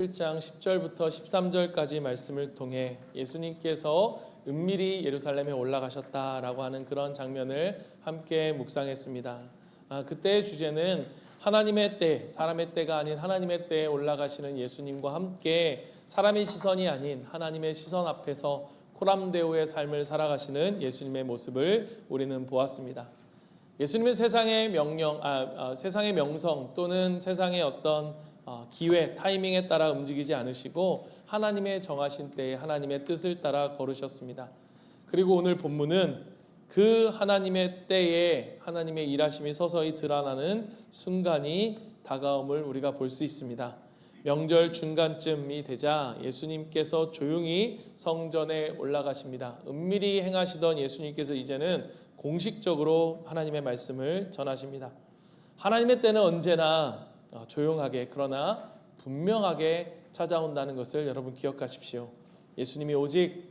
7장 10절부터 13절까지 말씀을 통해 예수님께서 은밀히 예루살렘에 올라가셨다라고 하는 그런 장면을 함께 묵상했습니다. 그때의 주제는 하나님의 때, 사람의 때가 아닌 하나님의 때에 올라가시는 예수님과 함께 사람의 시선이 아닌 하나님의 시선 앞에서 코람데오의 삶을 살아가시는 예수님의 모습을 우리는 보았습니다. 예수님은 세상의 세상의 명성 또는 세상의 어떤 기회, 타이밍에 따라 움직이지 않으시고 하나님의 정하신 때에 하나님의 뜻을 따라 걸으셨습니다. 그리고 오늘 본문은 그 하나님의 때에 하나님의 일하심이 서서히 드러나는 순간이 다가옴을 우리가 볼 수 있습니다. 명절 중간쯤이 되자 예수님께서 조용히 성전에 올라가십니다. 은밀히 행하시던 예수님께서 이제는 공식적으로 하나님의 말씀을 전하십니다. 하나님의 때는 언제나 조용하게 그러나 분명하게 찾아온다는 것을 여러분 기억하십시오. 예수님이 오직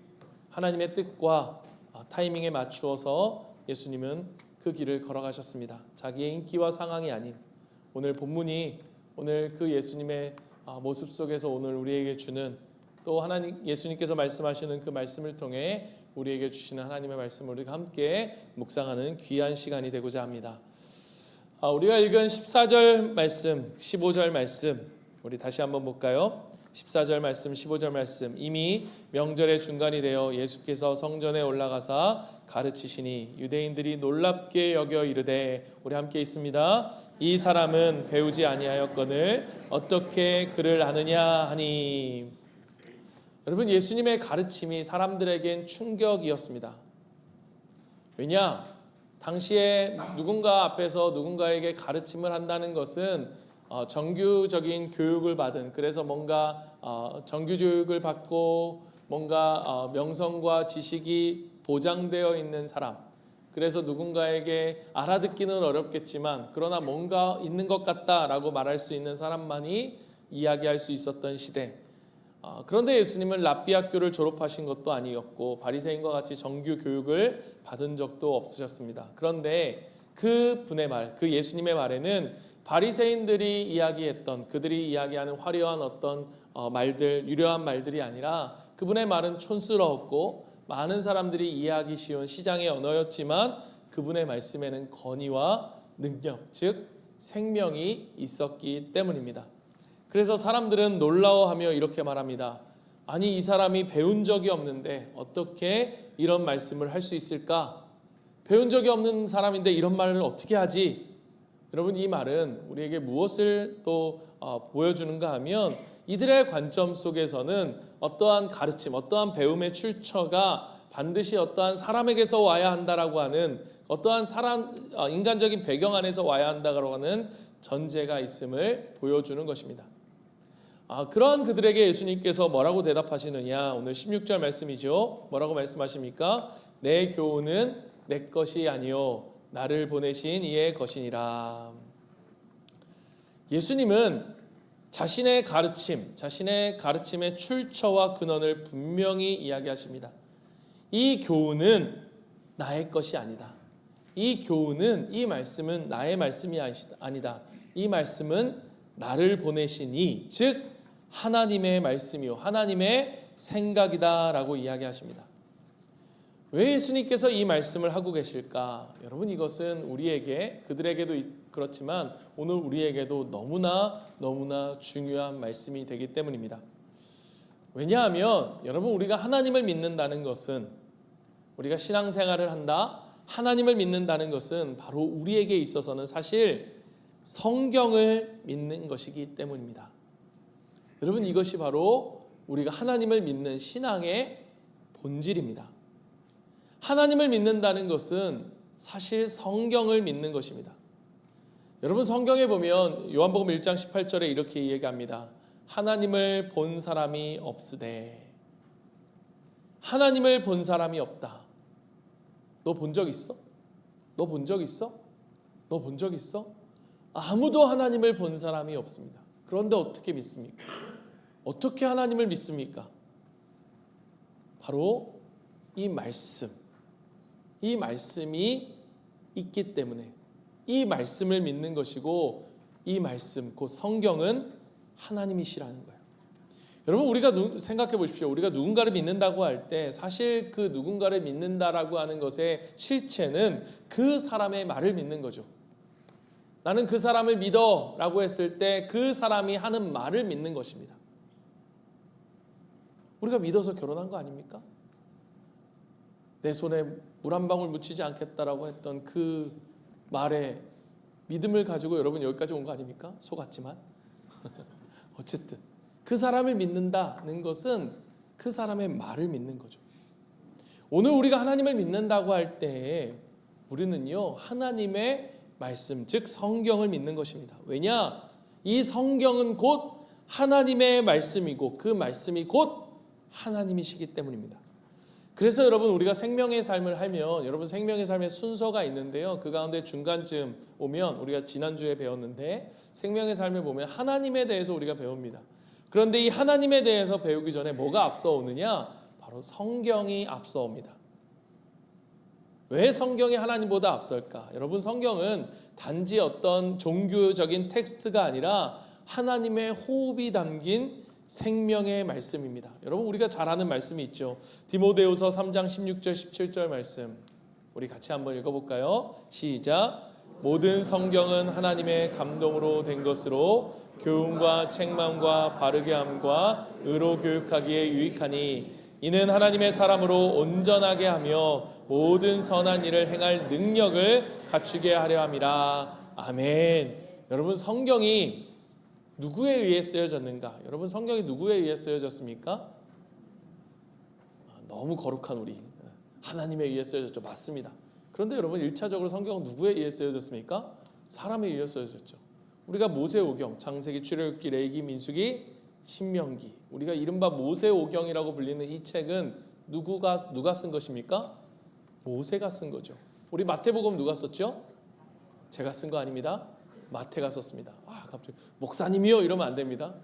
하나님의 뜻과 타이밍에 맞추어서 예수님은 그 길을 걸어가셨습니다. 자기의 인기와 상황이 아닌 오늘 본문이 오늘 그 예수님의 모습 속에서 오늘 우리에게 주는 또 하나님 예수님께서 말씀하시는 그 말씀을 통해 우리에게 주시는 하나님의 말씀을 우리가 함께 묵상하는 귀한 시간이 되고자 합니다. 우리가 읽은 14절 말씀, 15절 말씀 우리 다시 한번 볼까요? 14절 말씀, 15절 말씀. 이미 명절의 중간이 되어 예수께서 성전에 올라가사 가르치시니 유대인들이 놀랍게 여겨 이르되, 우리 함께 있습니다. 이 사람은 배우지 아니하였거늘 어떻게 그를 아느냐 하니. 여러분, 예수님의 가르침이 사람들에겐 충격이었습니다. 왜냐? 당시에 누군가 앞에서 누군가에게 가르침을 한다는 것은 정규적인 교육을 받은, 그래서 뭔가 정규 교육을 받고 뭔가 명성과 지식이 보장되어 있는 사람, 그래서 누군가에게 알아듣기는 어렵겠지만 그러나 뭔가 있는 것 같다라고 말할 수 있는 사람만이 이야기할 수 있었던 시대. 그런데 예수님은 랍비 학교를 졸업하신 것도 아니었고 바리새인과 같이 정규 교육을 받은 적도 없으셨습니다. 그런데 그 분의 말, 그 예수님의 말에는 바리새인들이 이야기했던, 그들이 이야기하는 화려한 어떤 말들, 유려한 말들이 아니라 그분의 말은 촌스러웠고 많은 사람들이 이해하기 쉬운 시장의 언어였지만 그분의 말씀에는 권위와 능력, 즉 생명이 있었기 때문입니다. 그래서 사람들은 놀라워하며 이렇게 말합니다. 아니, 이 사람이 배운 적이 없는데 어떻게 이런 말씀을 할 수 있을까? 배운 적이 없는 사람인데 이런 말을 어떻게 하지? 여러분, 이 말은 우리에게 무엇을 또 보여주는가 하면 이들의 관점 속에서는 어떠한 가르침, 어떠한 배움의 출처가 반드시 어떠한 사람에게서 와야 한다라고 하는, 어떠한 인간적인 배경 안에서 와야 한다고 하는 전제가 있음을 보여주는 것입니다. 그러한 그들에게 예수님께서 뭐라고 대답하시느냐? 오늘 16절 말씀이죠. 뭐라고 말씀하십니까? 내 교훈은 내 것이 아니요 나를 보내신 이의 것이니라. 예수님은 자신의 가르침의 출처와 근원을 분명히 이야기하십니다. 이 교훈은 나의 것이 아니다. 이 교훈은, 이 말씀은 나의 말씀이 아니다. 이 말씀은 나를 보내신 이, 즉 하나님의 말씀이요 하나님의 생각이다라고 이야기하십니다. 왜 예수님께서 이 말씀을 하고 계실까? 여러분, 이것은 우리에게, 그들에게도 그렇지만 오늘 우리에게도 너무나 중요한 말씀이 되기 때문입니다. 왜냐하면 여러분, 우리가 하나님을 믿는다는 것은, 우리가 신앙생활을 한다, 하나님을 믿는다는 것은 바로 우리에게 있어서는 사실 성경을 믿는 것이기 때문입니다. 여러분, 이것이 바로 우리가 하나님을 믿는 신앙의 본질입니다. 하나님을 믿는다는 것은 사실 성경을 믿는 것입니다. 여러분, 성경에 보면 요한복음 1장 18절에 이렇게 얘기합니다. 하나님을 본 사람이 없으되. 하나님을 본 사람이 없다. 너 본 적 있어? 너 본 적 있어? 너 본 적 있어? 아무도 하나님을 본 사람이 없습니다. 그런데 어떻게 믿습니까? 어떻게 하나님을 믿습니까? 바로 이 말씀이 있기 때문에, 이 말씀을 믿는 것이고, 이 말씀 곧 성경은 하나님이시라는 거예요. 여러분, 우리가 생각해 보십시오. 우리가 누군가를 믿는다고 할 때 사실 그 누군가를 믿는다라고 하는 것의 실체는 그 사람의 말을 믿는 거죠. 나는 그 사람을 믿어 라고 했을 때 그 사람이 하는 말을 믿는 것입니다. 우리가 믿어서 결혼한 거 아닙니까? 내 손에 물 한 방울 묻히지 않겠다라고 했던 그 말에 믿음을 가지고 여러분 여기까지 온 거 아닙니까? 속았지만 어쨌든 그 사람을 믿는다는 것은 그 사람의 말을 믿는 거죠. 오늘 우리가 하나님을 믿는다고 할 때 우리는요, 하나님의 말씀, 즉 성경을 믿는 것입니다. 왜냐? 이 성경은 곧 하나님의 말씀이고 그 말씀이 곧 하나님이시기 때문입니다. 그래서 여러분, 우리가 생명의 삶을 하면 여러분 생명의 삶의 순서가 있는데요, 그 가운데 중간쯤 오면 우리가 지난주에 배웠는데 생명의 삶을 보면 하나님에 대해서 우리가 배웁니다. 그런데 이 하나님에 대해서 배우기 전에 뭐가 앞서오느냐? 바로 성경이 앞서옵니다. 왜 성경이 하나님보다 앞설까? 여러분, 성경은 단지 어떤 종교적인 텍스트가 아니라 하나님의 호흡이 담긴 생명의 말씀입니다. 여러분, 우리가 잘 아는 말씀이 있죠. 디모데후서 3장 16절 17절 말씀, 우리 같이 한번 읽어볼까요? 시작. 모든 성경은 하나님의 감동으로 된 것으로 교훈과 책망과 바르게 함과 의로 교육하기에 유익하니 이는 하나님의 사람으로 온전하게 하며 모든 선한 일을 행할 능력을 갖추게 하려 함이라. 아멘. 여러분, 성경이 누구에 의해 쓰여졌는가? 여러분, 성경이 누구에 의해 쓰여졌습니까? 너무 거룩한 우리 하나님에 의해 쓰여졌죠. 맞습니다. 그런데 여러분, 1차적으로 성경은 누구에 의해 쓰여졌습니까? 사람에 의해 쓰여졌죠. 우리가 모세오경, 창세기, 출애굽기, 레위기, 민수기, 신명기, 우리가 이른바 모세오경이라고 불리는 이 책은 누가 쓴 것입니까? 모세가 쓴 거죠. 우리 마태복음 누가 썼죠? 제가 쓴 거 아닙니다. 마태가 썼습니다. 갑자기 목사님이요 이러면 안 됩니다.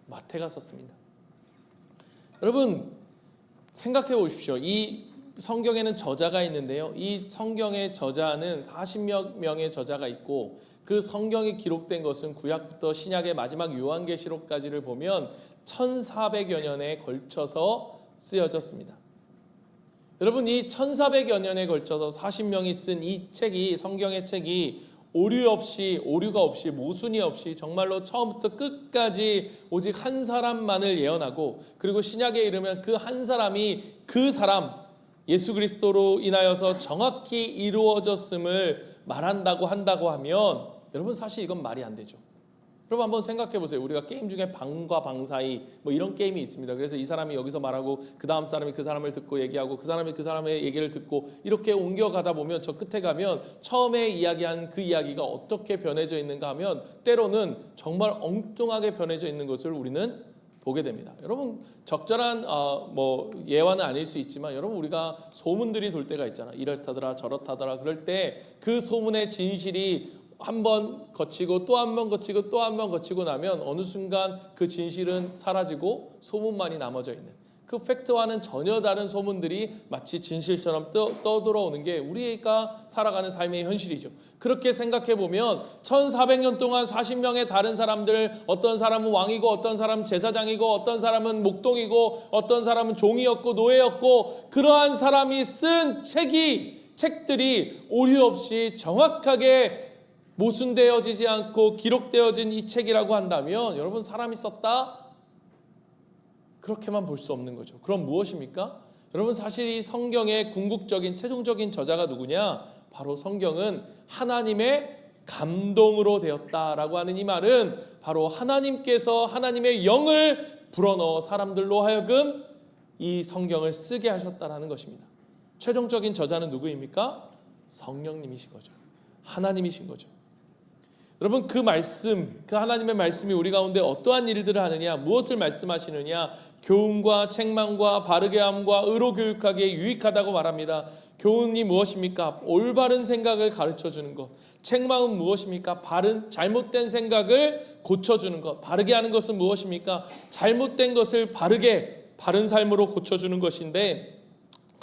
마태가 썼습니다. 여러분, 생각해 보십시오. 이 성경에는 저자가 있는데요, 이 성경의 저자는 40여 명의 저자가 있고 그 성경이 기록된 것은 구약부터 신약의 마지막 요한계시록까지를 보면 1400여 년에 걸쳐서 쓰여졌습니다. 여러분, 이 1400여 년에 걸쳐서 40명이 쓴 이 책이, 성경의 책이 오류가 없이 모순이 없이 정말로 처음부터 끝까지 오직 한 사람만을 예언하고, 그리고 신약에 이르면 그 한 사람이 그 사람 예수 그리스도로 인하여서 정확히 이루어졌음을 말한다고 한다고 하면 여러분, 사실 이건 말이 안 되죠. 여러분, 한번 생각해 보세요. 우리가 게임 중에 방과 방 사이 뭐 이런 게임이 있습니다. 그래서 이 사람이 여기서 말하고 그 다음 사람이 그 사람을 듣고 얘기하고 그 사람이 그 사람의 얘기를 듣고 이렇게 옮겨가다 보면 저 끝에 가면 처음에 이야기한 그 이야기가 어떻게 변해져 있는가 하면 때로는 정말 엉뚱하게 변해져 있는 것을 우리는 보게 됩니다. 여러분, 적절한 뭐 예화는 아닐 수 있지만 여러분, 우리가 소문들이 돌 때가 있잖아요. 이렇다더라 저렇다더라. 그럴 때 그 소문의 진실이 한 번 거치고 또 한 번 거치고 또 한 번 거치고 나면 어느 순간 그 진실은 사라지고 소문만이 남아져 있는, 그 팩트와는 전혀 다른 소문들이 마치 진실처럼 떠들어오는 게 우리가 살아가는 삶의 현실이죠. 그렇게 생각해 보면 1400년 동안 40명의 다른 사람들, 어떤 사람은 왕이고 어떤 사람은 제사장이고 어떤 사람은 목동이고 어떤 사람은 종이었고 노예였고, 그러한 사람이 쓴 책들이 오류 없이 정확하게 모순되어지지 않고 기록되어진 이 책이라고 한다면 여러분, 사람이 썼다? 그렇게만 볼 수 없는 거죠. 그럼 무엇입니까? 여러분, 사실 이 성경의 궁극적인 최종적인 저자가 누구냐? 바로 성경은 하나님의 감동으로 되었다라고 하는 이 말은 바로 하나님께서 하나님의 영을 불어넣어 사람들로 하여금 이 성경을 쓰게 하셨다라는 것입니다. 최종적인 저자는 누구입니까? 성령님이신 거죠. 하나님이신 거죠. 여러분, 그 말씀, 그 하나님의 말씀이 우리 가운데 어떠한 일들을 하느냐, 무엇을 말씀하시느냐? 교훈과 책망과 바르게 함과 의로 교육하기에 유익하다고 말합니다. 교훈이 무엇입니까? 올바른 생각을 가르쳐주는 것. 책망은 무엇입니까? 잘못된 생각을 고쳐주는 것. 바르게 하는 것은 무엇입니까? 잘못된 것을 바른 삶으로 고쳐주는 것인데,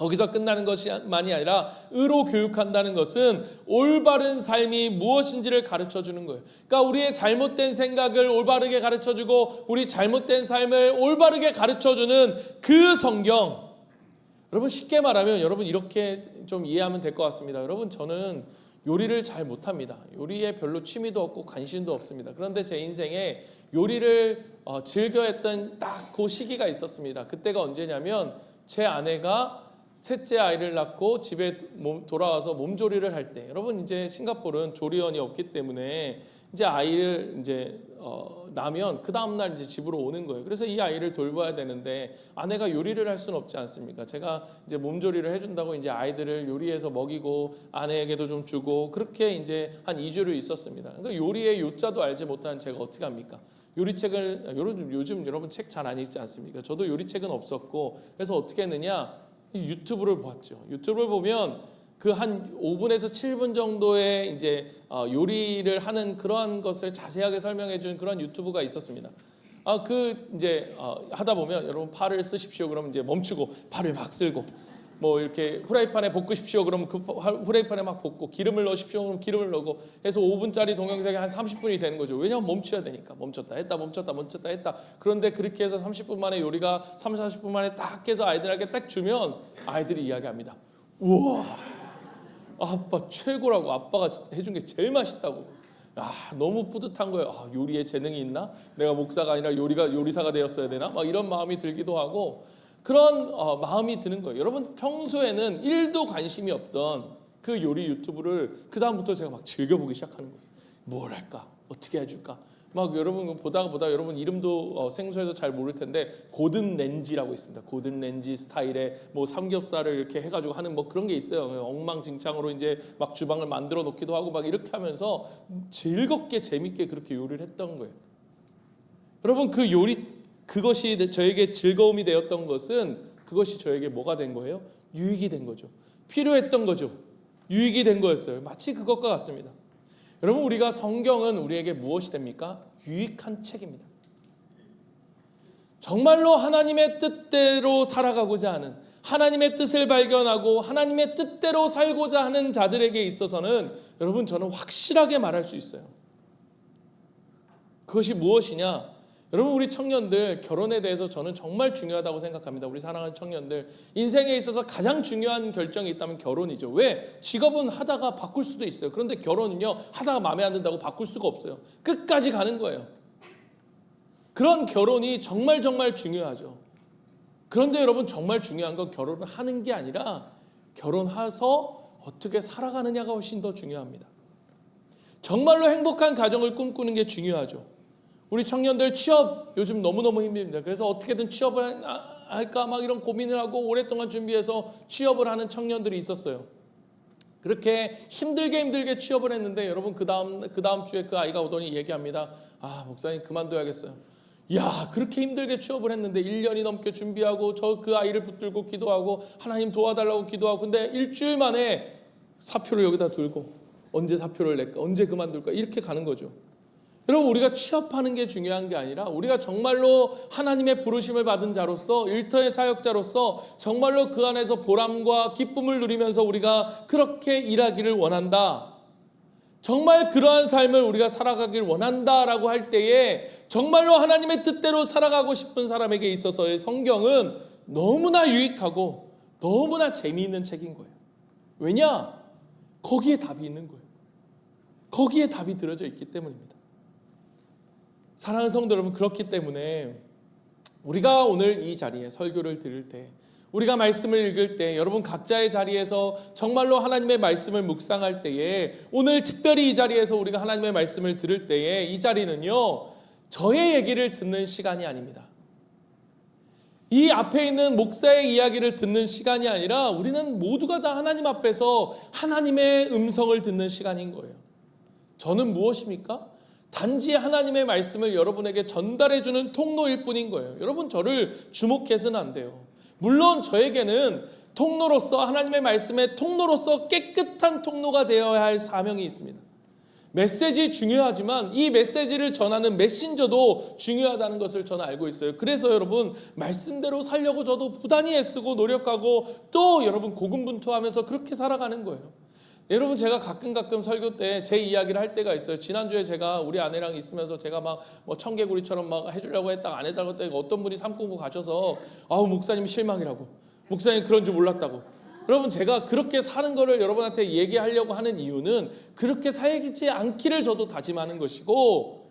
거기서 끝나는 것만이 아니라 의로 교육한다는 것은 올바른 삶이 무엇인지를 가르쳐주는 거예요. 그러니까 우리의 잘못된 생각을 올바르게 가르쳐주고 우리 잘못된 삶을 올바르게 가르쳐주는 그 성경. 여러분 쉽게 말하면 여러분 이렇게 좀 이해하면 될 것 같습니다. 여러분 저는 요리를 잘 못합니다. 요리에 별로 취미도 없고 관심도 없습니다. 그런데 제 인생에 요리를 즐겨했던 딱 그 시기가 있었습니다. 그때가 언제냐면 제 아내가 셋째 아이를 낳고 집에 돌아와서 몸조리를 할 때, 여러분 이제 싱가포르는 조리원이 없기 때문에 이제 아이를 이제 나면 그 다음 날 이제 집으로 오는 거예요. 그래서 이 아이를 돌봐야 되는데 아내가 요리를 할 수는 없지 않습니까? 제가 이제 몸조리를 해준다고 이제 아이들을 요리해서 먹이고 아내에게도 좀 주고 그렇게 이제 한 2주를 있었습니다. 그러니까 요리의 요자도 알지 못하는 제가 어떻게 합니까? 요리책을 요즘 여러분 책 잘 안 읽지 않습니까? 저도 요리책은 없었고 그래서 어떻게 했느냐? 유튜브를 보았죠. 유튜브를 보면 그 한 5분에서 7분 정도의 이제 요리를 하는 그러한 것을 자세하게 설명해 준 그런 유튜브가 있었습니다. 이제 하다 보면 여러분 팔을 쓰십시오. 그러면 이제 멈추고 팔을 막 쓸고 뭐 이렇게 후라이팬에 볶으십시오. 그러면 그 후라이팬에 막 볶고 기름을 넣으십시오. 그럼 기름을 넣고 해서 5분짜리 동영상이 한 30분이 되는 거죠. 왜냐하면 멈춰야 되니까. 멈췄다 했다 멈췄다 했다. 그런데 그렇게 해서 30분 만에 요리가 30, 40분 만에 딱 해서 아이들에게 딱 주면 아이들이 이야기합니다. 우와, 아빠 최고라고. 아빠가 해준 게 제일 맛있다고. 너무 뿌듯한 거예요. 요리에 재능이 있나? 내가 목사가 아니라 요리사가 되었어야 되나? 막 이런 마음이 들기도 하고 그런 마음이 드는 거예요. 여러분 평소에는 1도 관심이 없던 그 요리 유튜브를 그 다음부터 제가 막 즐겨보기 시작하는 거예요. 뭘 할까? 어떻게 해줄까? 막 여러분 보다가 여러분 이름도 생소해서 잘 모를 텐데 고든 렌지라고 있습니다. 고든 렌지 스타일의 뭐 삼겹살을 이렇게 해가지고 하는 뭐 그런 게 있어요. 엉망진창으로 이제 막 주방을 만들어 놓기도 하고 막 이렇게 하면서 즐겁게 재밌게 그렇게 요리를 했던 거예요. 여러분 그 요리 그것이 저에게 즐거움이 되었던 것은 그것이 저에게 뭐가 된 거예요? 유익이 된 거죠. 필요했던 거죠. 유익이 된 거였어요. 마치 그것과 같습니다. 여러분 우리가 성경은 우리에게 무엇이 됩니까? 유익한 책입니다. 정말로 하나님의 뜻대로 살아가고자 하는 하나님의 뜻을 발견하고 하나님의 뜻대로 살고자 하는 자들에게 있어서는 여러분 저는 확실하게 말할 수 있어요. 그것이 무엇이냐? 여러분 우리 청년들 결혼에 대해서 저는 정말 중요하다고 생각합니다. 우리 사랑하는 청년들 인생에 있어서 가장 중요한 결정이 있다면 결혼이죠. 왜? 직업은 하다가 바꿀 수도 있어요. 그런데 결혼은요 하다가 마음에 안 든다고 바꿀 수가 없어요. 끝까지 가는 거예요. 그런 결혼이 정말 중요하죠. 그런데 여러분 정말 중요한 건 결혼을 하는 게 아니라 결혼해서 어떻게 살아가느냐가 훨씬 더 중요합니다. 정말로 행복한 가정을 꿈꾸는 게 중요하죠. 우리 청년들 취업 요즘 너무너무 힘듭니다. 그래서 어떻게든 취업을 할까 막 이런 고민을 하고 오랫동안 준비해서 취업을 하는 청년들이 있었어요. 그렇게 힘들게 취업을 했는데 여러분 그 다음 주에 그 아이가 오더니 얘기합니다. 목사님 그만둬야겠어요. 그렇게 힘들게 취업을 했는데 1년이 넘게 준비하고 그 아이를 붙들고 기도하고 하나님 도와달라고 기도하고 근데 일주일 만에 사표를 여기다 두고 언제 사표를 낼까? 언제 그만둘까? 이렇게 가는 거죠. 여러분 우리가 취업하는 게 중요한 게 아니라 우리가 정말로 하나님의 부르심을 받은 자로서 일터의 사역자로서 정말로 그 안에서 보람과 기쁨을 누리면서 우리가 그렇게 일하기를 원한다. 정말 그러한 삶을 우리가 살아가길 원한다라고 할 때에 정말로 하나님의 뜻대로 살아가고 싶은 사람에게 있어서의 성경은 너무나 유익하고 너무나 재미있는 책인 거예요. 왜냐? 거기에 답이 있는 거예요. 거기에 답이 들어져 있기 때문입니다. 사랑하는 성도 여러분, 그렇기 때문에 우리가 오늘 이 자리에 설교를 들을 때, 우리가 말씀을 읽을 때, 여러분 각자의 자리에서 정말로 하나님의 말씀을 묵상할 때에, 오늘 특별히 이 자리에서 우리가 하나님의 말씀을 들을 때에 이 자리는요, 저의 얘기를 듣는 시간이 아닙니다. 이 앞에 있는 목사의 이야기를 듣는 시간이 아니라 우리는 모두가 다 하나님 앞에서 하나님의 음성을 듣는 시간인 거예요. 저는 무엇입니까? 단지 하나님의 말씀을 여러분에게 전달해주는 통로일 뿐인 거예요. 여러분 저를 주목해서는 안 돼요. 물론 저에게는 통로로서 하나님의 말씀의 통로로서 깨끗한 통로가 되어야 할 사명이 있습니다. 메시지 중요하지만 이 메시지를 전하는 메신저도 중요하다는 것을 저는 알고 있어요. 그래서 여러분 말씀대로 살려고 저도 부단히 애쓰고 노력하고 또 여러분 고군분투하면서 그렇게 살아가는 거예요. 여러분 제가 가끔 설교 때 제 이야기를 할 때가 있어요. 지난주에 제가 우리 아내랑 있으면서 제가 막 뭐 청개구리처럼 막 해주려고 했다가 안 해달라고 했다가 어떤 분이 삶 꾸고 가셔서 아우 목사님 실망이라고, 목사님 그런 줄 몰랐다고. 여러분 제가 그렇게 사는 거를 여러분한테 얘기하려고 하는 이유는 그렇게 살지 않기를 저도 다짐하는 것이고,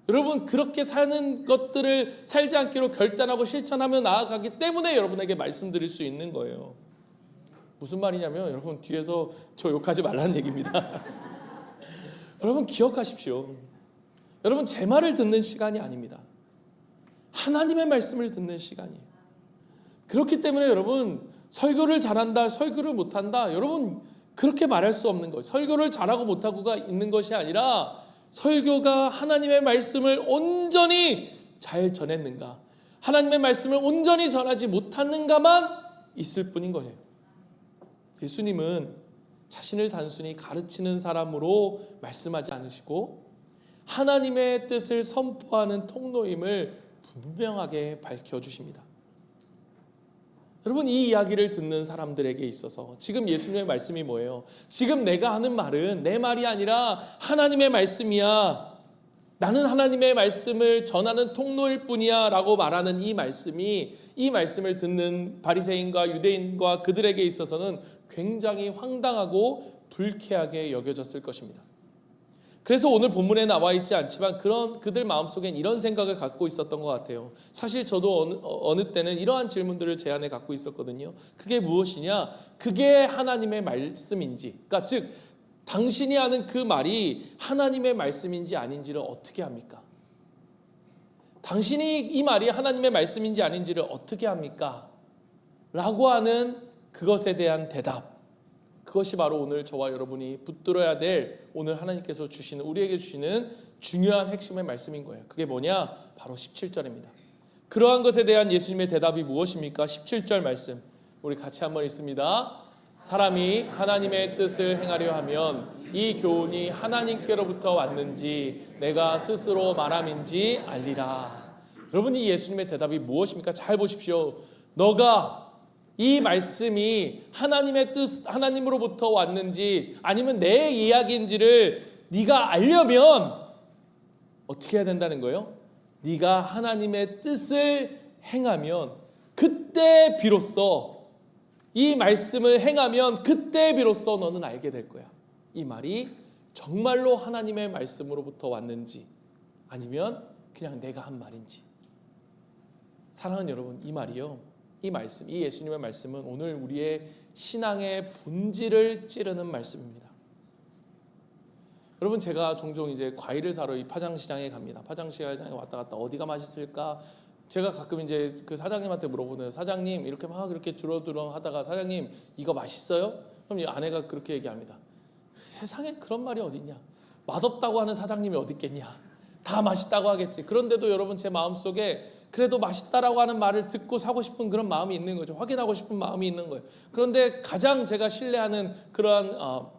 여러분 그렇게 사는 것들을 살지 않기로 결단하고 실천하며 나아가기 때문에 여러분에게 말씀드릴 수 있는 거예요. 무슨 말이냐면 여러분 뒤에서 저 욕하지 말라는 얘기입니다. 여러분 기억하십시오. 여러분 제 말을 듣는 시간이 아닙니다. 하나님의 말씀을 듣는 시간이에요. 그렇기 때문에 여러분 설교를 잘한다, 설교를 못한다, 여러분 그렇게 말할 수 없는 거예요. 설교를 잘하고 못하고가 있는 것이 아니라 설교가 하나님의 말씀을 온전히 잘 전했는가, 하나님의 말씀을 온전히 전하지 못하는가만 있을 뿐인 거예요. 예수님은 자신을 단순히 가르치는 사람으로 말씀하지 않으시고 하나님의 뜻을 선포하는 통로임을 분명하게 밝혀주십니다. 여러분 이 이야기를 듣는 사람들에게 있어서 지금 예수님의 말씀이 뭐예요? 지금 내가 하는 말은 내 말이 아니라 하나님의 말씀이야. 나는 하나님의 말씀을 전하는 통로일 뿐이야 라고 말하는 이 말씀이, 이 말씀을 듣는 바리새인과 유대인과 그들에게 있어서는 굉장히 황당하고 불쾌하게 여겨졌을 것입니다. 그래서 오늘 본문에 나와 있지 않지만 그들 마음속엔 이런 생각을 갖고 있었던 것 같아요. 사실 저도 어느 때는 이러한 질문들을 제 안에 갖고 있었거든요. 그게 무엇이냐? 그게 하나님의 말씀인지, 그러니까 즉 당신이 하는 그 말이 하나님의 말씀인지 아닌지를 어떻게 합니까? 당신이 이 말이 하나님의 말씀인지 아닌지를 어떻게 합니까? 라고 하는 그것에 대한 대답, 그것이 바로 오늘 저와 여러분이 붙들어야 될 오늘 하나님께서 주시는, 우리에게 주시는 중요한 핵심의 말씀인 거예요. 그게 뭐냐? 바로 17절입니다. 그러한 것에 대한 예수님의 대답이 무엇입니까? 17절 말씀 우리 같이 한번 읽습니다. 사람이 하나님의 뜻을 행하려 하면 이 교훈이 하나님께로부터 왔는지 내가 스스로 말함인지 알리라. 여러분 이 예수님의 대답이 무엇입니까? 잘 보십시오. 너가 이 말씀이 하나님의 뜻, 하나님으로부터 왔는지 아니면 내 이야기인지를 네가 알려면 어떻게 해야 된다는 거예요? 네가 하나님의 뜻을 행하면 그때 비로소, 이 말씀을 행하면 그때 비로소 너는 알게 될 거야. 이 말이 정말로 하나님의 말씀으로부터 왔는지 아니면 그냥 내가 한 말인지. 사랑하는 여러분, 이 말이요, 이 말씀, 이 예수님의 말씀은 오늘 우리의 신앙의 본질을 찌르는 말씀입니다. 여러분 제가 종종 이제 과일을 사러 이 파장시장에 갑니다. 파장시장에 왔다 갔다 어디가 맛있을까? 제가 가끔 이제 그 사장님한테 물어보는, 사장님 이렇게 막 이렇게 주렁주렁 하다가 사장님 이거 맛있어요? 그럼 이 아내가 그렇게 얘기합니다. 세상에 그런 말이 어딨냐? 맛없다고 하는 사장님이 어디 있겠냐? 다 맛있다고 하겠지. 그런데도 여러분 제 마음속에 그래도 맛있다라고 하는 말을 듣고 사고 싶은 그런 마음이 있는 거죠. 확인하고 싶은 마음이 있는 거예요. 그런데 가장 제가 신뢰하는 그러한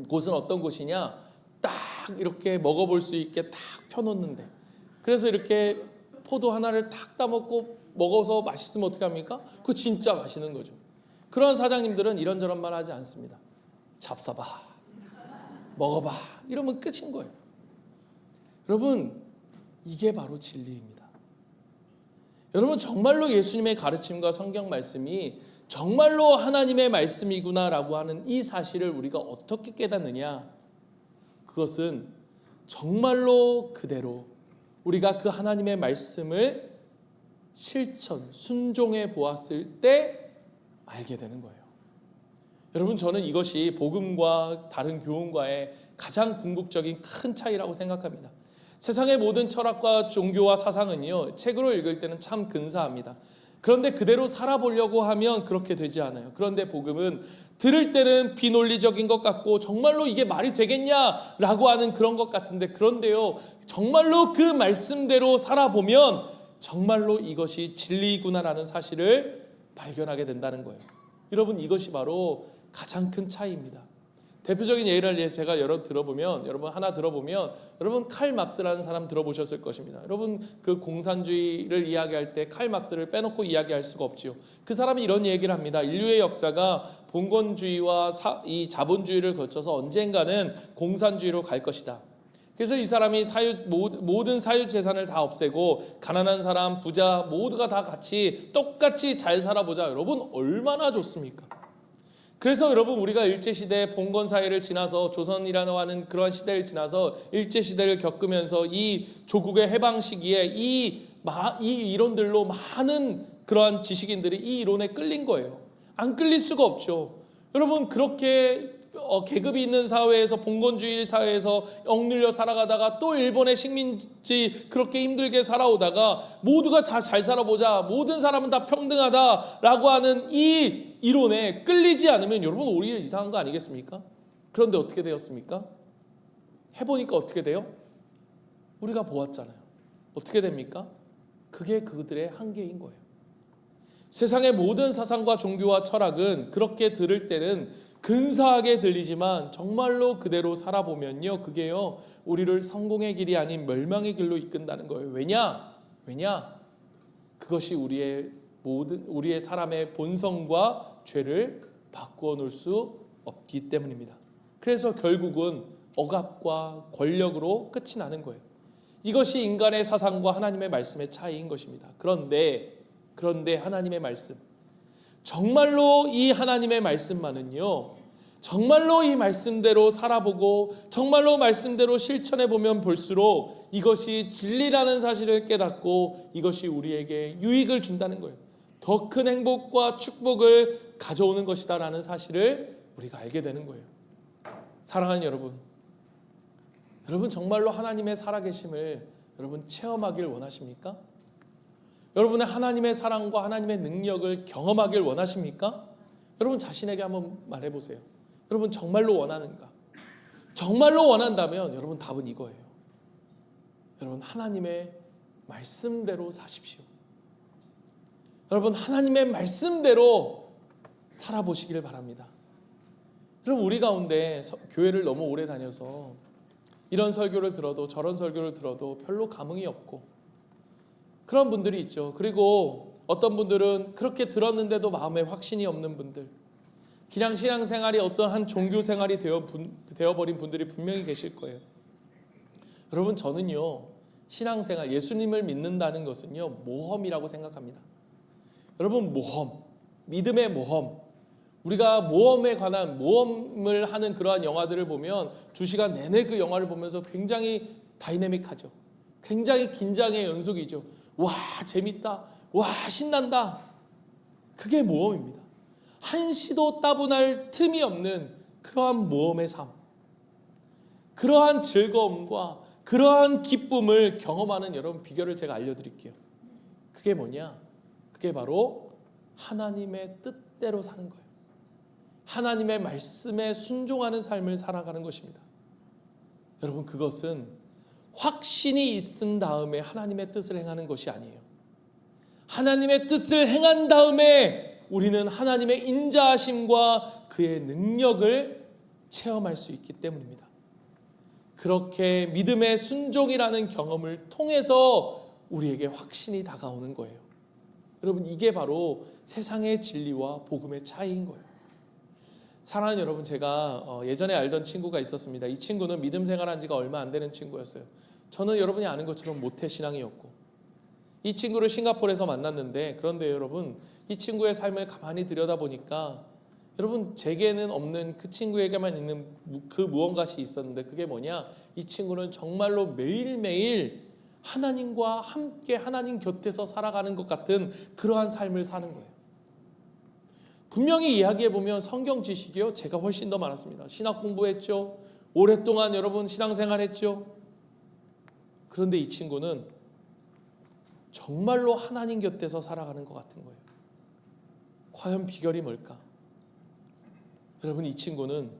곳은 어떤 곳이냐? 딱 이렇게 먹어볼 수 있게 딱 펴놓는데, 그래서 이렇게 포도 하나를 탁 따먹고 먹어서 맛있으면 어떻게 합니까? 그거 진짜 맛있는 거죠. 그런 사장님들은 이런저런 말 하지 않습니다. 잡숴봐, 먹어봐, 이러면 끝인 거예요. 여러분 이게 바로 진리입니다. 여러분 정말로 예수님의 가르침과 성경 말씀이 정말로 하나님의 말씀이구나라고 하는 이 사실을 우리가 어떻게 깨닫느냐? 그것은 정말로 그대로 우리가 그 하나님의 말씀을 실천, 순종해 보았을 때 알게 되는 거예요. 여러분 저는 이것이 복음과 다른 교훈과의 가장 궁극적인 큰 차이라고 생각합니다. 세상의 모든 철학과 종교와 사상은요, 책으로 읽을 때는 참 근사합니다. 그런데 그대로 살아보려고 하면 그렇게 되지 않아요. 그런데 복음은 들을 때는 비논리적인 것 같고 정말로 이게 말이 되겠냐라고 하는 그런 것 같은데, 그런데요 정말로 그 말씀대로 살아보면 정말로 이것이 진리구나라는 사실을 발견하게 된다는 거예요. 여러분 이것이 바로 가장 큰 차이입니다. 대표적인 예를 제가 여러분 하나 들어보면 여러분 칼 막스라는 사람 들어보셨을 것입니다. 여러분 그 공산주의를 이야기할 때 칼 막스를 빼놓고 이야기할 수가 없지요. 그 사람이 이런 얘기를 합니다. 인류의 역사가 봉건주의와 이 자본주의를 거쳐서 언젠가는 공산주의로 갈 것이다. 그래서 이 사람이 모든 사유 재산을 다 없애고 가난한 사람, 부자 모두가 다 같이 똑같이 잘 살아보자. 여러분 얼마나 좋습니까? 그래서 여러분 우리가 일제시대 봉건 사회를 지나서 조선이라고 하는 그러한 시대를 지나서 일제시대를 겪으면서 이 조국의 해방 시기에 이 이론들로 많은 그러한 지식인들이 이 이론에 끌린 거예요. 안 끌릴 수가 없죠. 여러분 그렇게 계급이 있는 사회에서 봉건주의 사회에서 억눌려 살아가다가 또 일본의 식민지 그렇게 힘들게 살아오다가 모두가 다 잘 살아보자, 모든 사람은 다 평등하다라고 하는 이 이론에 끌리지 않으면 여러분 오히려 이상한 거 아니겠습니까? 그런데 어떻게 되었습니까? 해보니까 어떻게 돼요? 우리가 보았잖아요. 어떻게 됩니까? 그게 그들의 한계인 거예요. 세상의 모든 사상과 종교와 철학은 그렇게 들을 때는 근사하게 들리지만 정말로 그대로 살아보면요, 그게요 우리를 성공의 길이 아닌 멸망의 길로 이끈다는 거예요. 왜냐? 그것이 우리의 사람의 본성과 죄를 바꾸어 놓을 수 없기 때문입니다. 그래서 결국은 억압과 권력으로 끝이 나는 거예요. 이것이 인간의 사상과 하나님의 말씀의 차이인 것입니다. 그런데 하나님의 말씀, 정말로 이 하나님의 말씀만은요, 정말로 이 말씀대로 살아보고 정말로 말씀대로 실천해보면 볼수록 이것이 진리라는 사실을 깨닫고 이것이 우리에게 유익을 준다는 거예요. 더 큰 행복과 축복을 가져오는 것이다라는 사실을 우리가 알게 되는 거예요. 사랑하는 여러분 정말로 하나님의 살아계심을 여러분 체험하길 원하십니까? 여러분의 하나님의 사랑과 하나님의 능력을 경험하길 원하십니까? 여러분 자신에게 한번 말해보세요. 여러분 정말로 원하는가? 정말로 원한다면 여러분 답은 이거예요. 여러분 하나님의 말씀대로 사십시오. 여러분 하나님의 말씀대로 살아보시길 바랍니다. 여러분 우리 가운데 교회를 너무 오래 다녀서 이런 설교를 들어도 저런 설교를 들어도 별로 감흥이 없고 그런 분들이 있죠. 그리고 어떤 분들은 그렇게 들었는데도 마음에 확신이 없는 분들, 그냥 신앙생활이 어떤 한 종교생활이 되어버린 분들이 분명히 계실 거예요. 여러분 저는요 신앙생활, 예수님을 믿는다는 것은요 모험이라고 생각합니다. 여러분 모험, 믿음의 모험, 우리가 모험에 관한 모험을 하는 그러한 영화들을 보면 2시간 내내 그 영화를 보면서 굉장히 다이내믹하죠. 굉장히 긴장의 연속이죠. 와 재밌다, 와 신난다. 그게 모험입니다. 한시도 따분할 틈이 없는 그러한 모험의 삶, 그러한 즐거움과 그러한 기쁨을 경험하는 여러분 비결을 제가 알려드릴게요. 그게 뭐냐? 그게 바로 하나님의 뜻대로 사는 거예요. 하나님의 말씀에 순종하는 삶을 살아가는 것입니다. 여러분 그것은 확신이 있은 다음에 하나님의 뜻을 행하는 것이 아니에요. 하나님의 뜻을 행한 다음에 우리는 하나님의 인자하심과 그의 능력을 체험할 수 있기 때문입니다. 그렇게 믿음의 순종이라는 경험을 통해서 우리에게 확신이 다가오는 거예요. 여러분 이게 바로 세상의 진리와 복음의 차이인 거예요. 사랑하는 여러분, 제가 예전에 알던 친구가 있었습니다. 이 친구는 믿음 생활한 지가 얼마 안 되는 친구였어요. 저는 여러분이 아는 것처럼 모태신앙이었고 이 친구를 싱가포르에서 만났는데, 그런데 여러분 이 친구의 삶을 가만히 들여다보니까 여러분 제게는 없는 그 친구에게만 있는 그 무언가가 있었는데, 그게 뭐냐? 이 친구는 정말로 매일매일 하나님과 함께 하나님 곁에서 살아가는 것 같은 그러한 삶을 사는 거예요. 분명히 이야기해보면 성경 지식이요 제가 훨씬 더 많았습니다. 신학 공부했죠. 오랫동안 여러분 신앙생활했죠. 그런데 이 친구는 정말로 하나님 곁에서 살아가는 것 같은 거예요. 과연 비결이 뭘까? 여러분 이 친구는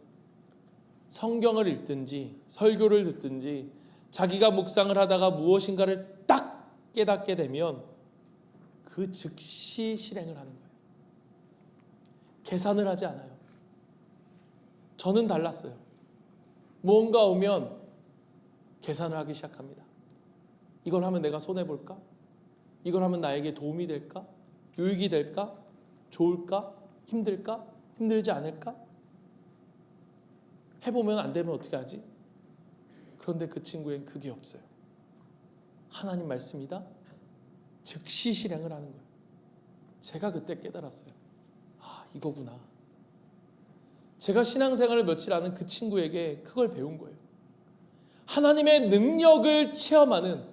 성경을 읽든지 설교를 듣든지 자기가 묵상을 하다가 무엇인가를 딱 깨닫게 되면 그 즉시 실행을 하는 거예요. 계산을 하지 않아요. 저는 달랐어요. 무언가 오면 계산을 하기 시작합니다. 이걸 하면 내가 손해볼까? 이걸 하면 나에게 도움이 될까? 유익이 될까? 좋을까? 힘들까? 힘들지 않을까? 해보면 안 되면 어떻게 하지? 그런데 그 친구에겐 그게 없어요. 하나님 말씀이다? 즉시 실행을 하는 거예요. 제가 그때 깨달았어요. 아, 이거구나. 제가 신앙생활을 며칠 하는 그 친구에게 그걸 배운 거예요. 하나님의 능력을 체험하는,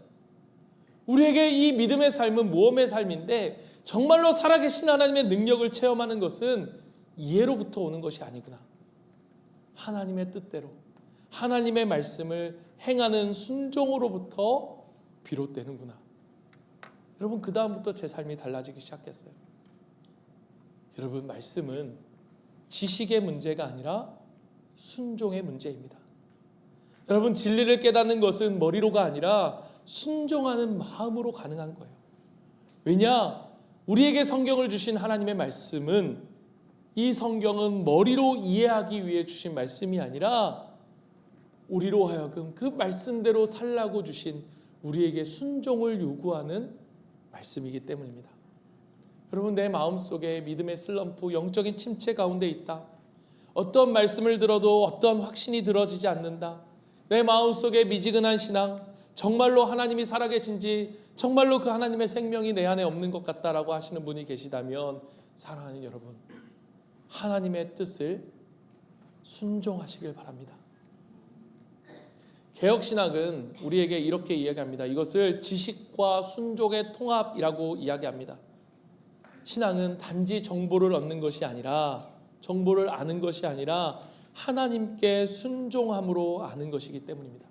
우리에게 이 믿음의 삶은 모험의 삶인데 정말로 살아계신 하나님의 능력을 체험하는 것은 이해로부터 오는 것이 아니구나. 하나님의 뜻대로 하나님의 말씀을 행하는 순종으로부터 비롯되는구나. 여러분, 그 다음부터 제 삶이 달라지기 시작했어요. 여러분, 말씀은 지식의 문제가 아니라 순종의 문제입니다. 여러분, 진리를 깨닫는 것은 머리로가 아니라 순종하는 마음으로 가능한 거예요. 왜냐? 우리에게 성경을 주신 하나님의 말씀은, 이 성경은 머리로 이해하기 위해 주신 말씀이 아니라 우리로 하여금 그 말씀대로 살라고 주신, 우리에게 순종을 요구하는 말씀이기 때문입니다. 여러분, 내 마음속에 믿음의 슬럼프, 영적인 침체 가운데 있다. 어떤 말씀을 들어도 어떤 확신이 들어지지 않는다. 내 마음속에 미지근한 신앙, 정말로 하나님이 살아계신지, 정말로 그 하나님의 생명이 내 안에 없는 것 같다라고 하시는 분이 계시다면, 사랑하는 여러분, 하나님의 뜻을 순종하시길 바랍니다. 개혁신학은 우리에게 이렇게 이야기합니다. 이것을 지식과 순종의 통합이라고 이야기합니다. 신앙은 단지 정보를 얻는 것이 아니라, 정보를 아는 것이 아니라 하나님께 순종함으로 아는 것이기 때문입니다.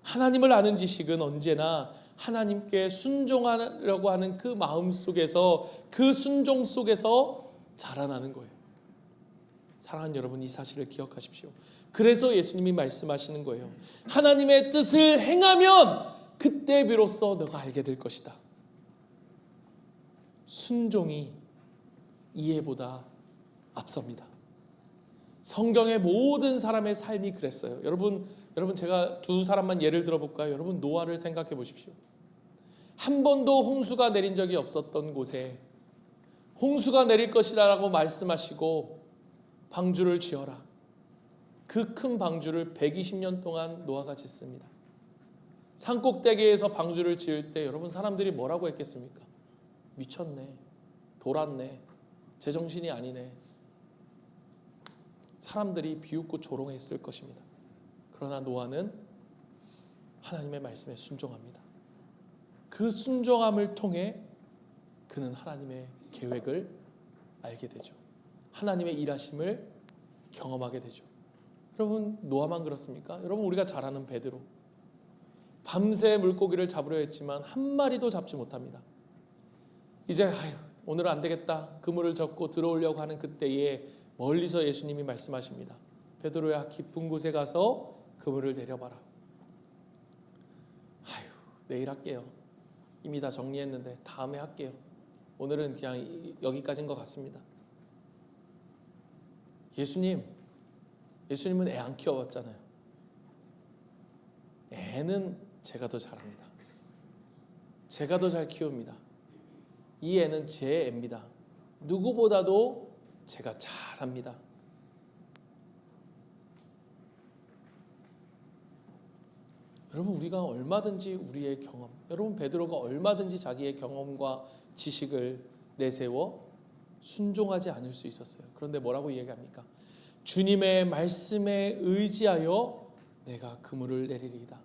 하나님을 아는 지식은 언제나 하나님께 순종하려고 하는 그 마음 속에서, 그 순종 속에서 자라나는 거예요. 사랑하는 여러분, 이 사실을 기억하십시오. 그래서 예수님이 말씀하시는 거예요. 하나님의 뜻을 행하면 그때 비로소 너가 알게 될 것이다. 순종이 이해보다 앞섭니다. 성경의 모든 사람의 삶이 그랬어요. 여러분 제가 두 사람만 예를 들어볼까요? 여러분, 노아를 생각해 보십시오. 한 번도 홍수가 내린 적이 없었던 곳에 홍수가 내릴 것이라고 말씀하시고 방주를 지어라. 그 큰 방주를 120년 동안 노아가 짓습니다. 산꼭대기에서 방주를 지을 때 여러분, 사람들이 뭐라고 했겠습니까? 미쳤네, 돌았네, 제정신이 아니네. 사람들이 비웃고 조롱했을 것입니다. 그러나 노아는 하나님의 말씀에 순종합니다. 그 순종함을 통해 그는 하나님의 계획을 알게 되죠. 하나님의 일하심을 경험하게 되죠. 여러분, 노아만 그렇습니까? 여러분, 우리가 잘 아는 베드로, 밤새 물고기를 잡으려 했지만 한 마리도 잡지 못합니다. 이제 오늘은 안 되겠다, 그물을 젓고 들어오려고 하는 그때에 멀리서 예수님이 말씀하십니다. 베드로야, 깊은 곳에 가서 그물을 내려봐라. 내일 할게요. 이미 다 정리했는데 다음에 할게요. 오늘은 그냥 여기까지인 것 같습니다. 예수님은 애 안 키워봤잖아요. 애는 제가 더 잘합니다. 제가 더 잘 키웁니다. 이 애는 제 애입니다. 누구보다도 제가 잘합니다. 여러분, 우리가 얼마든지 우리의 경험, 여러분, 베드로가 얼마든지 자기의 경험과 지식을 내세워 순종하지 않을 수 있었어요. 그런데 뭐라고 이야기합니까? 주님의 말씀에 의지하여 내가 그물을 내리리이다.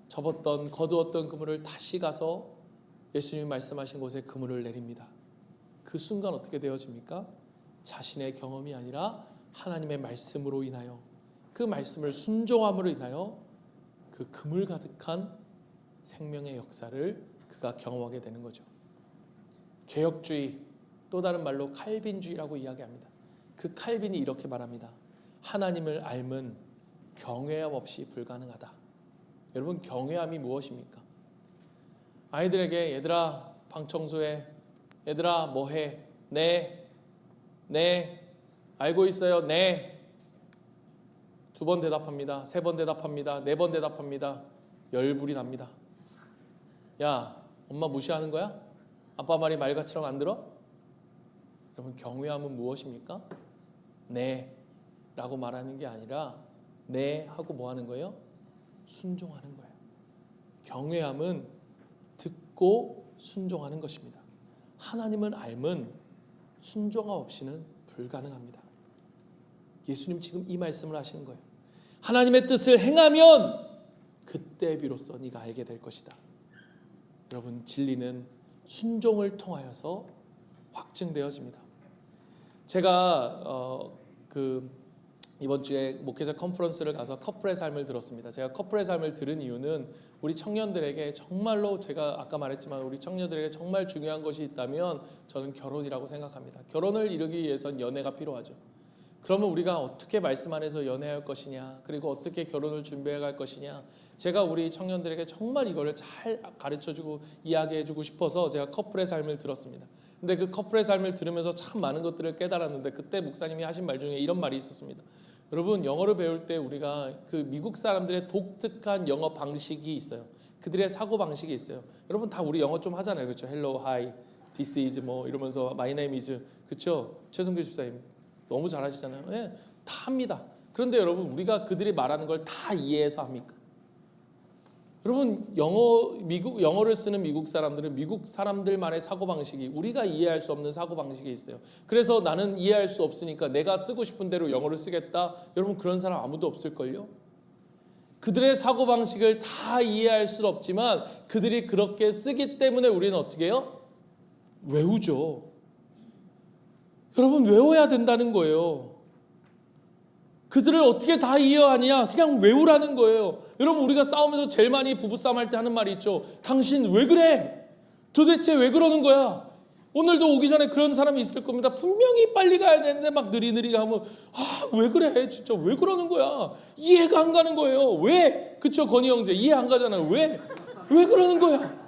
접었던, 거두었던 그물을 다시 가서 예수님이 말씀하신 곳에 그물을 내립니다. 그 순간 어떻게 되어집니까? 자신의 경험이 아니라 하나님의 말씀으로 인하여, 그 말씀을 순종함으로 인하여 그 그물 가득한 생명의 역사를 그가 경험하게 되는 거죠. 개혁주의, 또 다른 말로 칼빈주의라고 이야기합니다. 그 칼빈이 이렇게 말합니다. 하나님을 알면 경외함 없이 불가능하다. 여러분, 경외함이 무엇입니까? 아이들에게 얘들아 방 청소해, 얘들아 뭐해, 네 알고 있어요, 네. 2번 대답합니다. 3번 대답합니다. 4번 대답합니다. 열불이 납니다. 야, 엄마 무시하는 거야? 아빠 말이 말같이랑 안 들어? 여러분, 경외함은 무엇입니까? 네 라고 말하는 게 아니라 네 하고 뭐 하는 거예요? 순종하는 거예요. 경외함은 듣고 순종하는 것입니다. 하나님을 알면 순종함 없이는 불가능합니다. 예수님 지금 이 말씀을 하시는 거예요. 하나님의 뜻을 행하면 그때 비로소 네가 알게 될 것이다. 여러분, 진리는 순종을 통하여서 확증되어집니다. 제가 이번 주에 목회자 컨퍼런스를 가서 커플의 삶을 들었습니다. 제가 커플의 삶을 들은 이유는 우리 청년들에게 정말로, 제가 아까 말했지만 우리 청년들에게 정말 중요한 것이 있다면 저는 결혼이라고 생각합니다. 결혼을 이루기 위해선 연애가 필요하죠. 그러면 우리가 어떻게 말씀 안에서 연애할 것이냐, 그리고 어떻게 결혼을 준비해 갈 것이냐, 제가 우리 청년들에게 정말 이거를 잘 가르쳐주고 이야기해주고 싶어서 제가 커플의 삶을 들었습니다. 근데 그 커플의 삶을 들으면서 참 많은 것들을 깨달았는데, 그때 목사님이 하신 말 중에 이런 말이 있었습니다. 여러분, 영어를 배울 때 우리가 그 미국 사람들의 독특한 영어 방식이 있어요. 그들의 사고 방식이 있어요. 여러분 다 우리 영어 좀 하잖아요, 그렇죠? Hello, hi, this is 뭐 이러면서 my name is, 그렇죠? 최승규 집사님 너무 잘하시잖아요. 네, 다 합니다. 그런데 여러분, 우리가 그들이 말하는 걸 다 이해해서 합니까? 여러분, 영어를 쓰는 미국 사람들은 미국 사람들만의 사고방식이, 우리가 이해할 수 없는 사고방식이 있어요. 그래서 나는 이해할 수 없으니까 내가 쓰고 싶은 대로 영어를 쓰겠다. 여러분, 그런 사람 아무도 없을걸요? 그들의 사고방식을 다 이해할 수 없지만 그들이 그렇게 쓰기 때문에 우리는 어떻게 해요? 외우죠. 여러분, 외워야 된다는 거예요. 그들을 어떻게 다 이해하냐? 그냥 외우라는 거예요. 여러분, 우리가 싸우면서 제일 많이 부부싸움 할 때 하는 말이 있죠. 당신 왜 그래? 도대체 왜 그러는 거야? 오늘도 오기 전에 그런 사람이 있을 겁니다. 분명히 빨리 가야 되는데 막 느리느리 가면 왜 그래? 진짜 왜 그러는 거야? 이해가 안 가는 거예요. 왜? 그쵸, 건희 형제 이해 안 가잖아요. 왜? 왜 그러는 거야?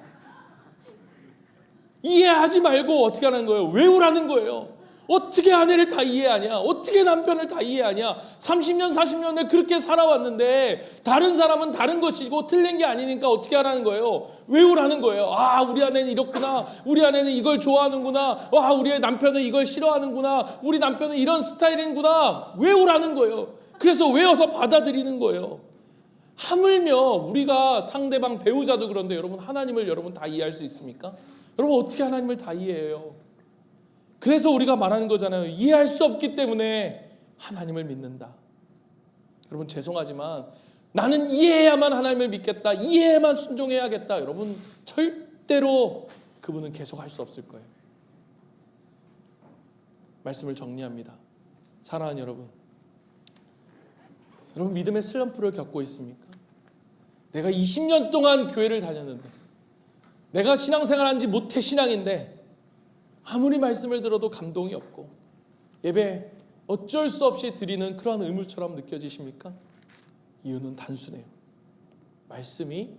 이해하지 말고 어떻게 하는 거예요? 외우라는 거예요. 어떻게 아내를 다 이해하냐? 어떻게 남편을 다 이해하냐? 30년, 40년을 그렇게 살아왔는데 다른 사람은 다른 것이고 틀린 게 아니니까 어떻게 하라는 거예요? 외우라는 거예요. 우리 아내는 이렇구나. 우리 아내는 이걸 좋아하는구나. 우리 남편은 이걸 싫어하는구나. 우리 남편은 이런 스타일인구나. 외우라는 거예요. 그래서 외워서 받아들이는 거예요. 하물며 우리가 상대방 배우자도 그런데 여러분, 하나님을 여러분 다 이해할 수 있습니까? 여러분, 어떻게 하나님을 다 이해해요? 그래서 우리가 말하는 거잖아요. 이해할 수 없기 때문에 하나님을 믿는다. 여러분, 죄송하지만 나는 이해해야만 하나님을 믿겠다, 이해해야만 순종해야겠다, 여러분 절대로 그분은 계속 할 수 없을 거예요. 말씀을 정리합니다. 사랑하는 여러분, 믿음의 슬럼프를 겪고 있습니까? 내가 20년 동안 교회를 다녔는데, 내가 신앙생활한 지 모태 신앙인데 아무리 말씀을 들어도 감동이 없고 예배 어쩔 수 없이 드리는 그러한 의무처럼 느껴지십니까? 이유는 단순해요. 말씀이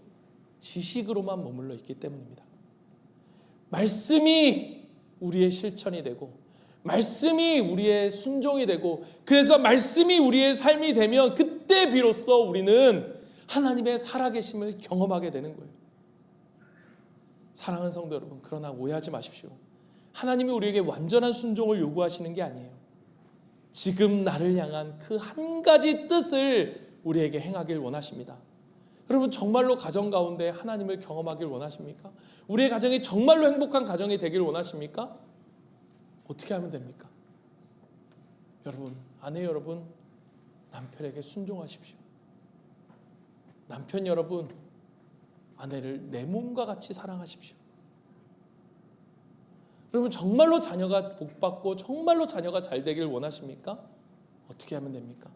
지식으로만 머물러 있기 때문입니다. 말씀이 우리의 실천이 되고, 말씀이 우리의 순종이 되고, 그래서 말씀이 우리의 삶이 되면 그때 비로소 우리는 하나님의 살아계심을 경험하게 되는 거예요. 사랑하는 성도 여러분, 그러나 오해하지 마십시오. 하나님이 우리에게 완전한 순종을 요구하시는 게 아니에요. 지금 나를 향한 그 한 가지 뜻을 우리에게 행하길 원하십니다. 여러분, 정말로 가정 가운데 하나님을 경험하길 원하십니까? 우리의 가정이 정말로 행복한 가정이 되길 원하십니까? 어떻게 하면 됩니까? 여러분, 아내 여러분, 남편에게 순종하십시오. 남편 여러분, 아내를 내 몸과 같이 사랑하십시오. 여러분, 정말로 자녀가 복받고 정말로 자녀가 잘 되길 원하십니까? 어떻게 하면 됩니까?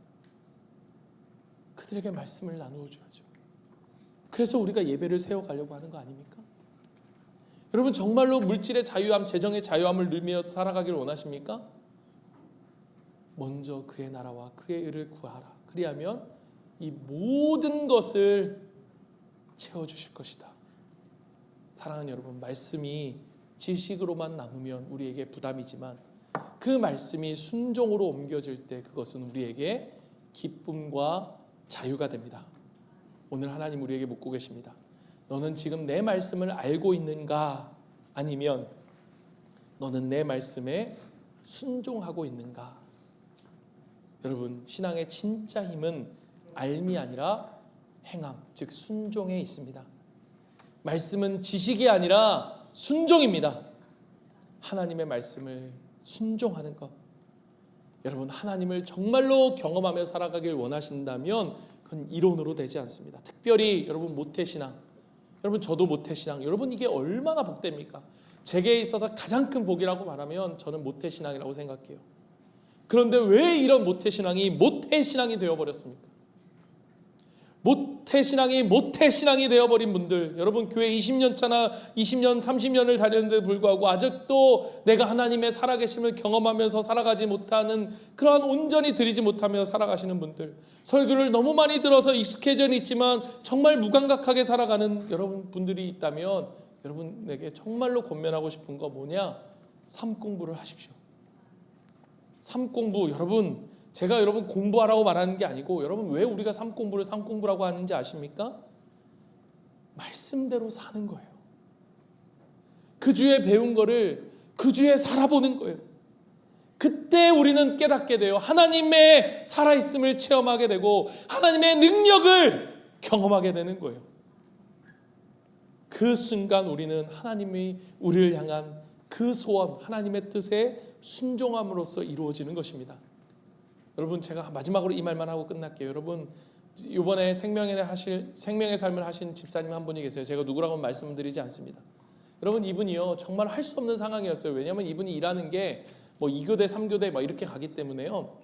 그들에게 말씀을 나누어 줘야죠. 그래서 우리가 예배를 세워가려고 하는 거 아닙니까? 여러분, 정말로 물질의 자유함, 재정의 자유함을 누리며 살아가길 원하십니까? 먼저 그의 나라와 그의 의를 구하라. 그리하면 이 모든 것을 채워주실 것이다. 사랑하는 여러분, 말씀이 지식으로만 남으면 우리에게 부담이지만 그 말씀이 순종으로 옮겨질 때 그것은 우리에게 기쁨과 자유가 됩니다. 오늘 하나님 우리에게 묻고 계십니다. 너는 지금 내 말씀을 알고 있는가? 아니면 너는 내 말씀에 순종하고 있는가? 여러분, 신앙의 진짜 힘은 알미 아니라 행함, 즉 순종에 있습니다. 말씀은 지식이 아니라 순종입니다. 하나님의 말씀을 순종하는 것. 여러분, 하나님을 정말로 경험하며 살아가길 원하신다면 그건 이론으로 되지 않습니다. 특별히 여러분 모태신앙, 여러분 저도 모태신앙, 여러분 이게 얼마나 복됩니까? 제게 있어서 가장 큰 복이라고 말하면 저는 모태신앙이라고 생각해요. 그런데 왜 이런 모태신앙이 되어버렸습니까? 모태신앙이 되어버린 분들, 여러분 교회 20년 차나 20년 30년을 다녔는데 불구하고 아직도 내가 하나님의 살아계심을 경험하면서 살아가지 못하는, 그러한 온전히 드리지 못하며 살아가시는 분들, 설교를 너무 많이 들어서 익숙해져 있지만 정말 무감각하게 살아가는 여러분 분들이 있다면 여러분에게 정말로 권면하고 싶은 거 뭐냐? 삶 공부를 하십시오. 삶 공부. 여러분, 제가 여러분 공부하라고 말하는 게 아니고, 여러분 왜 우리가 삶 공부라고 하는지 아십니까? 말씀대로 사는 거예요. 그 주에 배운 거를 그 주에 살아보는 거예요. 그때 우리는 깨닫게 돼요. 하나님의 살아있음을 체험하게 되고 하나님의 능력을 경험하게 되는 거예요. 그 순간 우리는 하나님이 우리를 향한 그 소원, 하나님의 뜻에 순종함으로써 이루어지는 것입니다. 여러분, 제가 마지막으로 이 말만 하고 끝날게요. 여러분, 이번에 생명의 삶을 하신 집사님 한 분이 계세요. 제가 누구라고 말씀드리지 않습니다. 여러분, 이분이요 정말 할 수 없는 상황이었어요. 왜냐하면 이분이 일하는 게 뭐 2교대 3교대 막 이렇게 가기 때문에요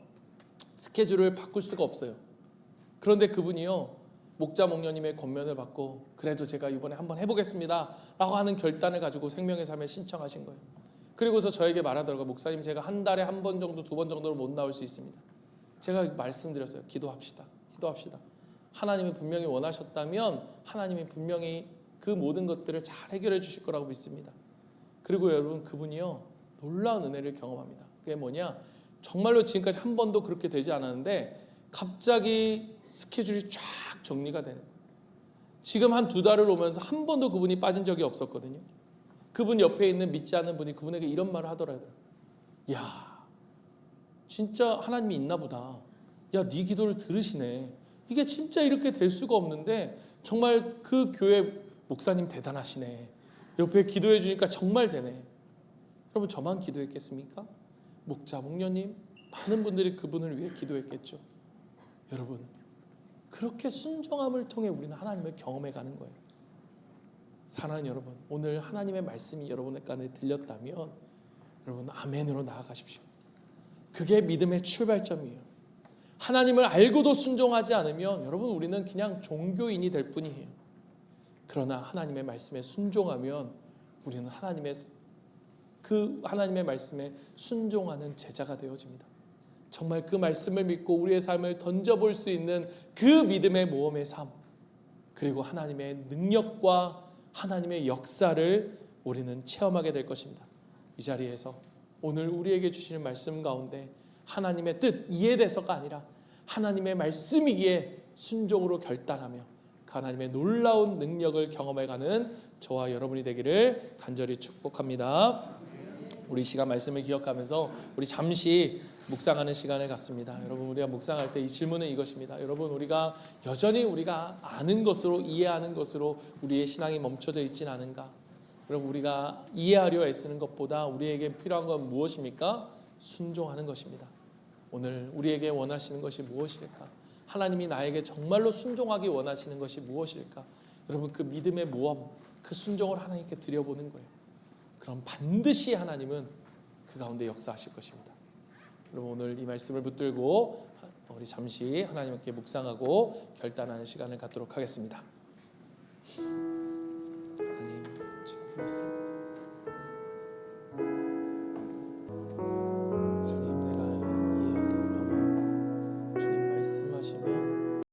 스케줄을 바꿀 수가 없어요. 그런데 그분이요 목자 목녀님의 권면을 받고, 그래도 제가 이번에 한번 해보겠습니다 라고 하는 결단을 가지고 생명의 삶에 신청하신 거예요. 그리고서 저에게 말하더라고요. 목사님, 제가 한 달에 한 번 정도, 2번 정도로 못 나올 수 있습니다. 제가 말씀드렸어요. 기도합시다. 하나님이 분명히 원하셨다면 하나님이 분명히 그 모든 것들을 잘 해결해 주실 거라고 믿습니다. 그리고 여러분, 그분이요 놀라운 은혜를 경험합니다. 그게 뭐냐? 정말로 지금까지 한 번도 그렇게 되지 않았는데 갑자기 스케줄이 쫙 정리가 되는 거예요. 지금 한 2달을 오면서 한 번도 그분이 빠진 적이 없었거든요. 그분 옆에 있는 믿지 않는 분이 그분에게 이런 말을 하더라고요. 야, 진짜 하나님이 있나 보다. 야, 네 기도를 들으시네. 이게 진짜 이렇게 될 수가 없는데 정말 그 교회 목사님 대단하시네. 옆에 기도해 주니까 정말 되네. 여러분, 저만 기도했겠습니까? 목자, 목녀님, 많은 분들이 그분을 위해 기도했겠죠. 여러분, 그렇게 순종함을 통해 우리는 하나님을 경험해 가는 거예요. 사랑하는 여러분, 오늘 하나님의 말씀이 여러분의 간에 들렸다면 여러분 아멘으로 나아가십시오. 그게 믿음의 출발점이에요. 하나님을 알고도 순종하지 않으면 여러분 우리는 그냥 종교인이 될 뿐이에요. 그러나 하나님의 말씀에 순종하면 우리는 하나님의 말씀에 순종하는 제자가 되어집니다. 정말 그 말씀을 믿고 우리의 삶을 던져볼 수 있는 그 믿음의 모험의 삶, 그리고 하나님의 능력과 하나님의 역사를 우리는 체험하게 될 것입니다. 이 자리에서 오늘 우리에게 주시는 말씀 가운데 하나님의 뜻 이해돼서가 아니라 하나님의 말씀이기에 순종으로 결단하며 그 하나님의 놀라운 능력을 경험해가는 저와 여러분이 되기를 간절히 축복합니다. 우리 시간 말씀을 기억하면서 우리 잠시 묵상하는 시간을 갖습니다. 여러분, 우리가 묵상할 때 이 질문은 이것입니다. 여러분, 우리가 여전히 우리가 아는 것으로, 이해하는 것으로 우리의 신앙이 멈춰져 있진 않은가? 여러분, 우리가 이해하려 애쓰는 것보다 우리에게 필요한 건 무엇입니까? 순종하는 것입니다. 오늘 우리에게 원하시는 것이 무엇일까? 하나님이 나에게 정말로 순종하기 원하시는 것이 무엇일까? 여러분, 그 믿음의 모험, 그 순종을 하나님께 드려보는 거예요. 그럼 반드시 하나님은 그 가운데 역사하실 것입니다. 여러분, 오늘 이 말씀을 붙들고 우리 잠시 하나님께 묵상하고 결단하는 시간을 갖도록 하겠습니다. 하나님, 주님,